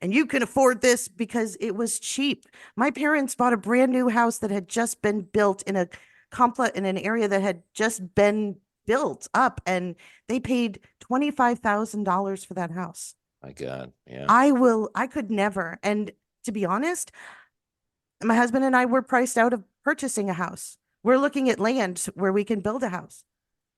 and you can afford this because it was cheap. My parents bought a brand new house that had just been built in a complex in an area that had just been built up, and they paid $25,000 for that house. My God. Yeah. I could never. And to be honest, my husband and I were priced out of purchasing a house. We're looking at land where we can build a house.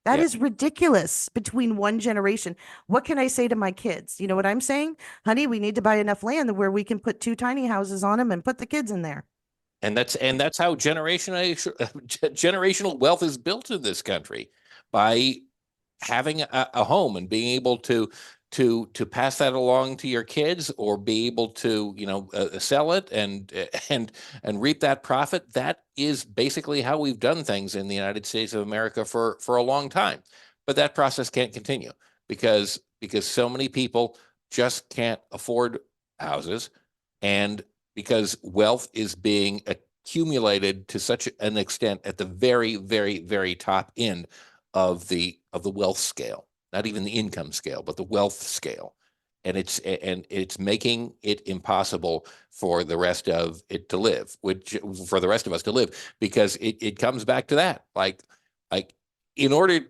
That Yeah. is ridiculous between one generation. What can I say to my kids? You know what I'm saying? Honey, we need to buy enough land where we can put two tiny houses on them and put the kids in there. And that's how generational wealth is built in this country, by having a home and being able to pass that along to your kids, or be able to sell it and reap that profit. That is basically how we've done things in the United States of America for a long time. But that process can't continue because so many people just can't afford houses, and because wealth is being accumulated to such an extent at the very, very, very top end of the wealth scale, not even the income scale, but the wealth scale. And it's making it impossible for the rest of it to live, which for the rest of us to live, because it comes back to that. Like in order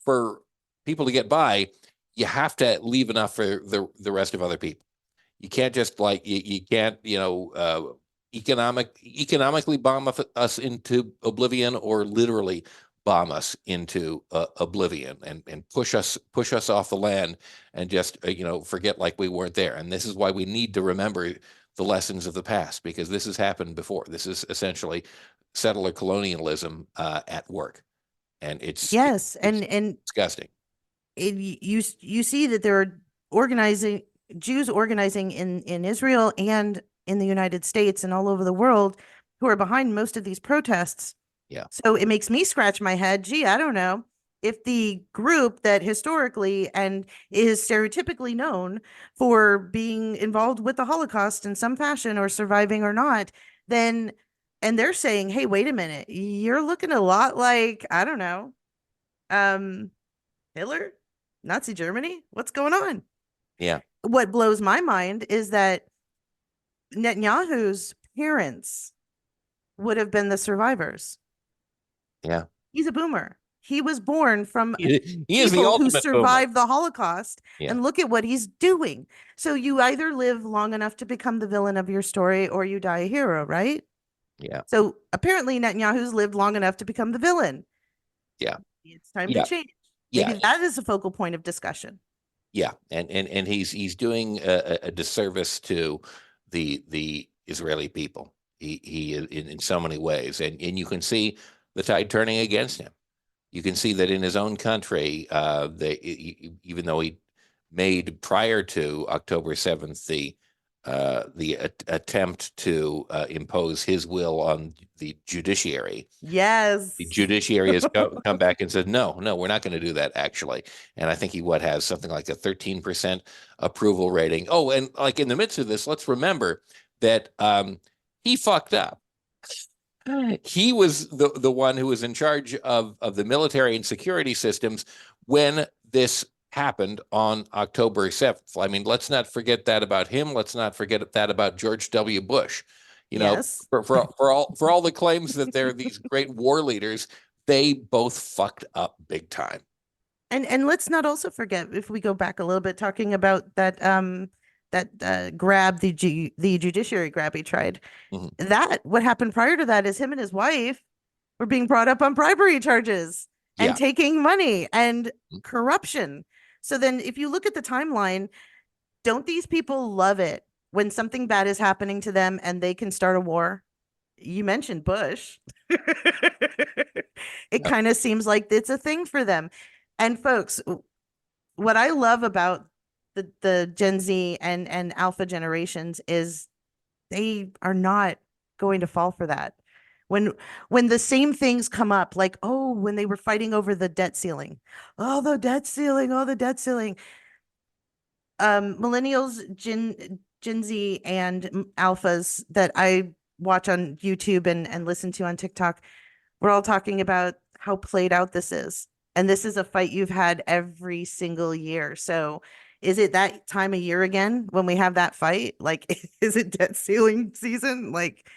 for people to get by, you have to leave enough for the rest of other people. You can't just you can't economically bomb us into oblivion, or literally bomb us into oblivion, and push us off the land, and just forget like we weren't there. And this is why we need to remember the lessons of the past, because this has happened before. This is essentially settler colonialism at work, and Yes, it's disgusting. you see that there are organizing Jews organizing in Israel and in the United States and all over the world who are behind most of these protests. Yeah. So it makes me scratch my head. Gee, I don't know if the group that historically and is stereotypically known for being involved with the Holocaust in some fashion, or surviving or not, then, and they're saying, hey, wait a minute, you're looking a lot like, I don't know, um, Hitler, Nazi Germany. What's going on? Yeah. What blows my mind is that Netanyahu's parents would have been the survivors. Yeah. He's a boomer. He was born from He is the people who ultimate boomer. survived the Holocaust, Yeah. and look at what he's doing. So you either live long enough to become the villain of your story, or you die a hero, right? Yeah. So apparently Netanyahu's lived long enough to become the villain. Yeah. It's time to Yeah. change. Yeah. Maybe that is a focal point of discussion. Yeah. And he's doing a disservice to the Israeli people. He in so many ways, and you can see the tide turning against him. You can see that in his own country, even though he made, prior to October 7th, the attempt to impose his will on the judiciary. Yes. The judiciary has come back and said, no, we're not going to do that, actually. And I think he has something like a 13% approval rating. Oh, and like in the midst of this, let's remember that he fucked up. He was the one who was in charge of the military and security systems when this happened on October 7th. I mean, let's not forget that about him. Let's not forget that about George W. Bush. Yes. For all the claims that they're these great war leaders, they both fucked up big time. And let's not also forget, if we go back a little bit, talking about that grab, the judiciary grab he tried. Mhm. That what happened prior to that is him and his wife were being brought up on bribery charges and Yeah. taking money and Mhm. corruption. So then if you look at the timeline, don't these people love it when something bad is happening to them and they can start a war? You mentioned Bush. It Yep. kind of seems like it's a thing for them. And folks, what I love about the Gen Z and Alpha generations is they are not going to fall for that. When when the same things come up, like, oh, when they were fighting over the debt ceiling, oh, the debt ceiling, oh, the debt ceiling. Millennials, Gen Z, and alphas that I watch on YouTube and listen to on TikTok, we're all talking about how played out this is. And this is a fight you've had every single year. So Is it that time of year again when we have that fight? Like, is it debt ceiling season? Like,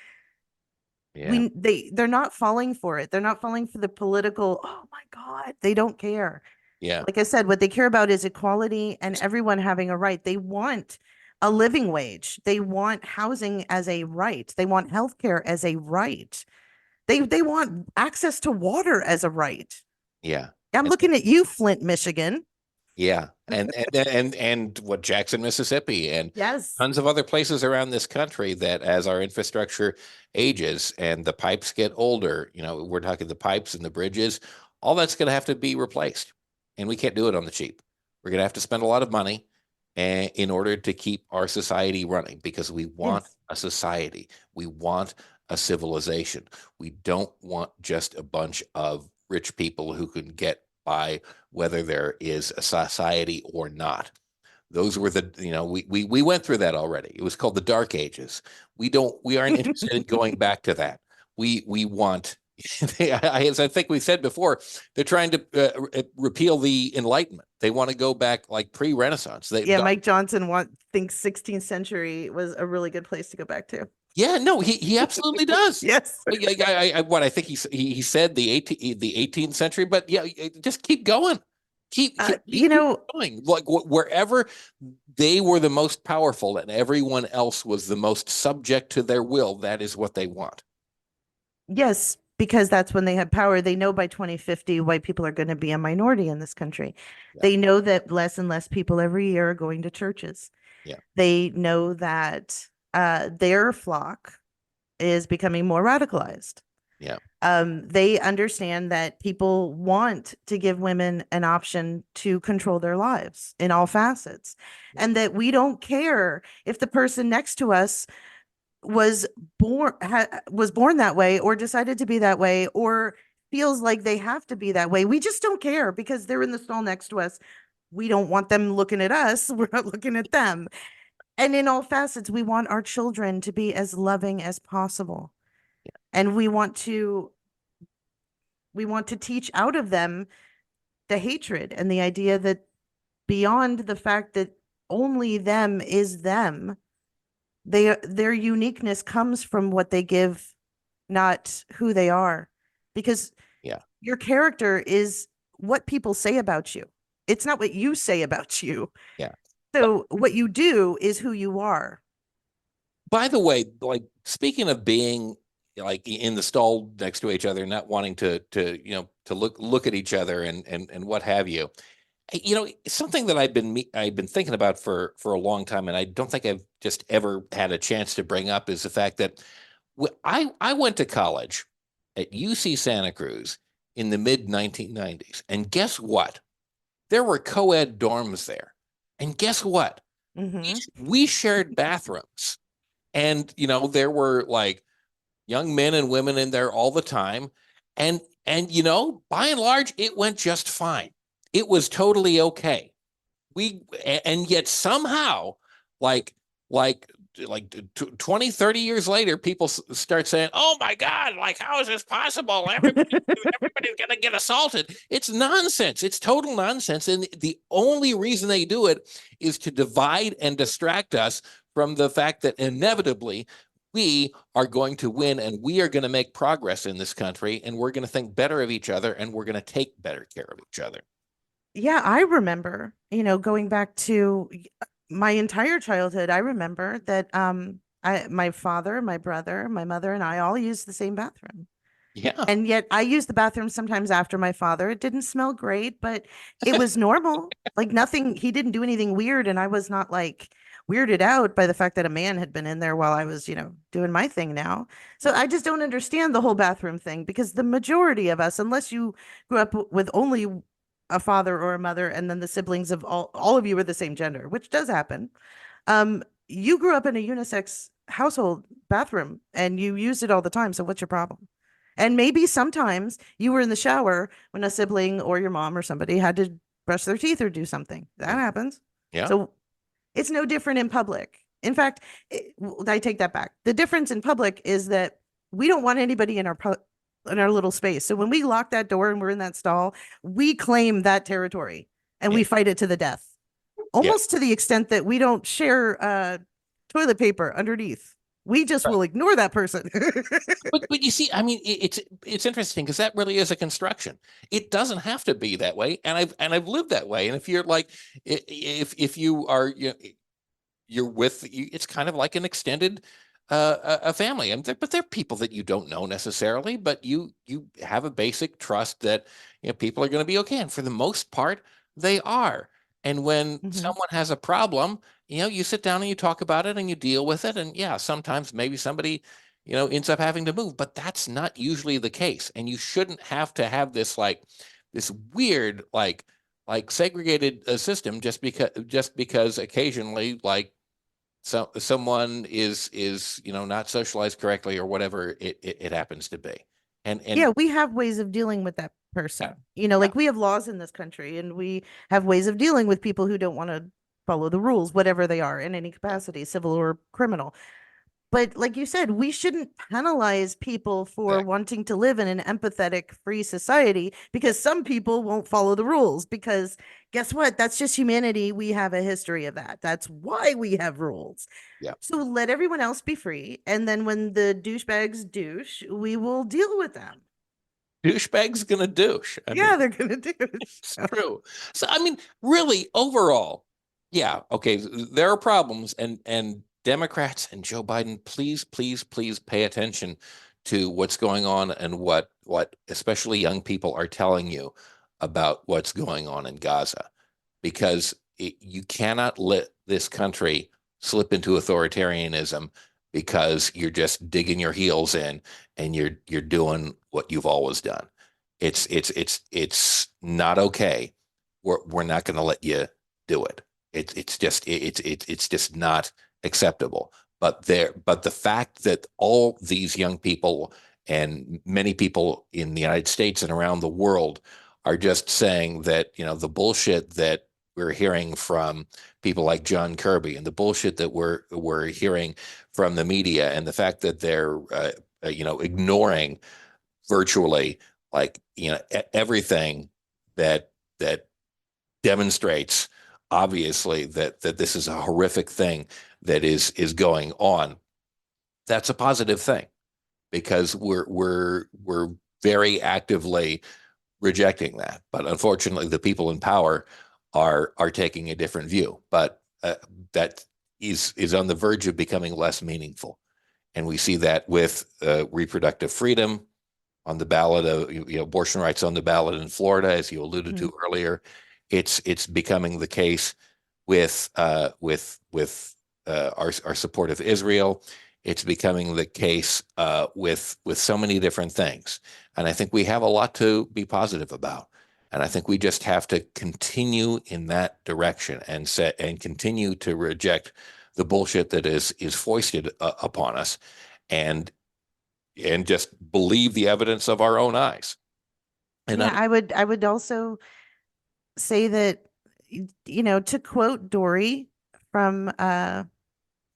Yeah. they're not falling for it. They're not falling for the political, oh my God, they don't care. Yeah. Like I said, what they care about is equality and everyone having a right. They want a living wage. They want housing as a right. They want healthcare as a right. They want access to water as a right. Yeah. I'm And looking at you, Flint, Michigan. yeah. And what, Jackson, Mississippi, and Yes. tons of other places around this country, that as our infrastructure ages and the pipes get older, we're talking the pipes and the bridges, all that's going to have to be replaced. And we can't do it on the cheap. We're going to have to spend a lot of money in order to keep our society running, because we want Yes. a society. We want a civilization. We don't want just a bunch of rich people who can get by whether there is a society or not. Those were we went through that already. It was called the Dark Ages. We aren't interested in going back to that. We want, as I think we said before, they're trying to repeal the Enlightenment. They want to go back like pre-Renaissance. Yeah, Mike Johnson thinks 16th century was a really good place to go back to. Yeah, no, he absolutely does. Yes. What I think he said the 18th century, but yeah, just keep going. You Keep know, going. Like wherever they were the most powerful and everyone else was the most subject to their will, that is what they want. yes, because that's when they have power. They know by 2050, white people are going to be a minority in this country. Yeah, They know that less and less people every year are going to churches. yeah, They know that their flock is becoming more radicalized. yeah, They understand that people want to give women an option to control their lives in all facets, yeah, and that we don't care if the person next to us was was born that way or decided to be that way or feels like they have to be that way. We just don't care because they're in the stall next to us. We don't want them looking at us. We're not looking at them. And in all facets, we want our children to be as loving as possible. And we want to teach out of them the hatred and the idea that beyond the fact that only them is them, their uniqueness comes from what they give, not who they are. Because yeah, your character is what people say about you. It's not what you say about you. yeah. So what you do is who you are. By the way, like, speaking of being like in the stall next to each other, not wanting to look at each other and what have you. Something that I've been thinking about for a long time, and I don't think I've just ever had a chance to bring up, is the fact that I went to college at UC Santa Cruz in the mid 1990s, and guess what? There were co-ed dorms there, and guess what? Mm-hmm. We shared bathrooms, and there were like young men and women in there all the time, and by and large it went just fine. It was totally okay. And yet somehow, like like 20, 30 years later, people start saying, oh my God, like, how is this possible? Everybody's gonna get assaulted. It's nonsense. It's total nonsense. And the only reason they do it is to divide and distract us from the fact that inevitably we are going to win, and we are going to make progress in this country, and we're going to think better of each other, and we're going to take better care of each other. Yeah, I remember, going back to my entire childhood, I remember that my father, my brother, my mother, and I all used the same bathroom. Yeah. And yet I used the bathroom sometimes after my father. It didn't smell great, but it was normal. Like nothing, he didn't do anything weird. And I was not like weirded out by the fact that a man had been in there while I was, doing my thing now. So I just don't understand the whole bathroom thing because the majority of us, unless you grew up with only a father or a mother, and then the siblings of all of you were the same gender, which does happen. You grew up in a unisex household bathroom and you used it all the time. So what's your problem? And maybe sometimes you were in the shower when a sibling or your mom or somebody had to brush their teeth or do something. That Mm. happens. Yeah. So it's no different in public. In fact, I take that back. The difference in public is that we don't want anybody in our little space. So when we lock that door and we're in that stall, we claim that territory and Yeah. we fight it to the death. Yeah. almost to the extent that we don't share toilet paper underneath. We just will ignore that person. But you see, I mean, it's interesting because that really is a construction. It doesn't have to be that way, and I've lived that way. And if you're like, if you are you're with you, it's kind of like an extended a family. And but they're people that you don't know necessarily, but you have a basic trust that people are going to be okay. And for the most part, they are. And when Mhm. someone has a problem, you sit down and you talk about it and you deal with it. And yeah, sometimes maybe somebody, ends up having to move, but that's not usually the case. And you shouldn't have to have this like this weird like segregated system just because occasionally so someone is not socialized correctly or whatever it happens to be. And Yeah, we have ways of dealing with that yeah, person. yeah, Like we have laws in this country and we have ways of dealing with people who don't want to follow the rules, whatever they are in any yeah, capacity, civil or criminal. But like you said, we shouldn't penalize people for exactly. wanting to live in an empathetic, free society Yeah, because some people won't follow the rules. Because guess what? That's just humanity. We have a history of that. That's why we have rules. yeah. So let everyone else be free. And then when the douchebags douche, we will deal with them. Douchebag's gonna douche. I mean, Yeah, they're going to douche. it's true. So I mean, really, overall, yeah, okay, there are problems, and Democrats and Joe Biden, please, please, please pay attention to what's going on and what especially young people are telling you about what's going on in Gaza, because you cannot let this country slip into authoritarianism because you're just digging your heels in and you're doing what you've always done. It's not okay. We're not going to let you do it. It's just not acceptable. But the fact that all these young people and many people in the United States and around the world are just saying that, the bullshit that we're hearing from people like John Kirby and the bullshit that we're hearing from the media and the fact that they're ignoring virtually everything that demonstrates obviously that this is a horrific thing that is going on. That's a positive thing because we're very actively rejecting that. But unfortunately, the people in power are taking a different view. But that is on the verge of becoming less meaningful, and we see that with reproductive freedom on the ballot of abortion rights on the ballot in Florida, as you alluded Mhm. to earlier. It's becoming the case with our support of Israel. It's becoming the case with so many different things, and I think we have a lot to be positive about. And I think we just have to continue in that direction and continue to reject the bullshit that is foisted upon us, and just believe the evidence of our own eyes. And Yeah, I would also say that to quote Dory from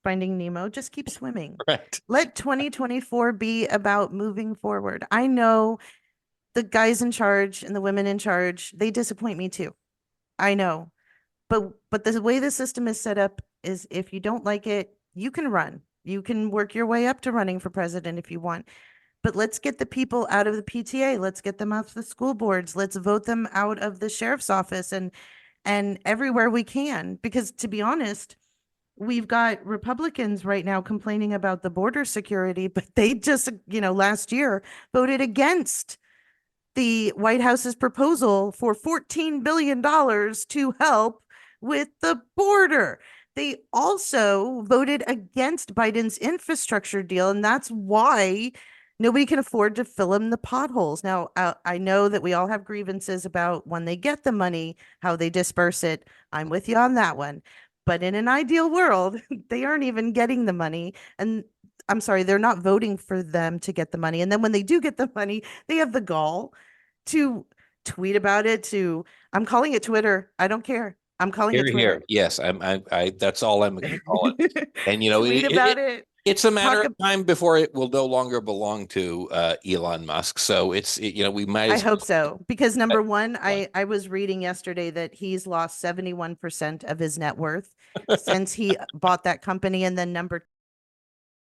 Finding Nemo, just keep swimming. right. Let 2024 be about moving forward. I know the guys in charge and the women in charge, they disappoint me too. I know. But the way the system is set up is if you don't like it, you can run. You can work your way up to running for president if you want. But let's get the people out of the PTA. Let's get them out of the school boards. Let's vote them out of the sheriff's office and everywhere we can. Because to be honest, we've got Republicans right now complaining about the border security, but they just, last year voted against the White House's proposal for $14 billion to help with the border. They also voted against Biden's infrastructure deal, and that's why nobody can afford to fill in the potholes. Now, I know that we all have grievances about when they get the money, how they disperse it. I'm with you on that one. But in an ideal world, they aren't even getting the money. And I'm sorry, they're not voting for them to get the money. And then when they do get the money, they have the gall to tweet about it, I'm calling it Twitter. I don't care. I'm calling it Here, Twitter. here. Yes, I that's all I'm going to call it. And Tweet about it. It's a matter talk. of time before it will no longer belong to Elon Musk. So we might I as hope so, because number one, well. I was reading yesterday that he's lost 71% of his net worth since he bought that company. And then number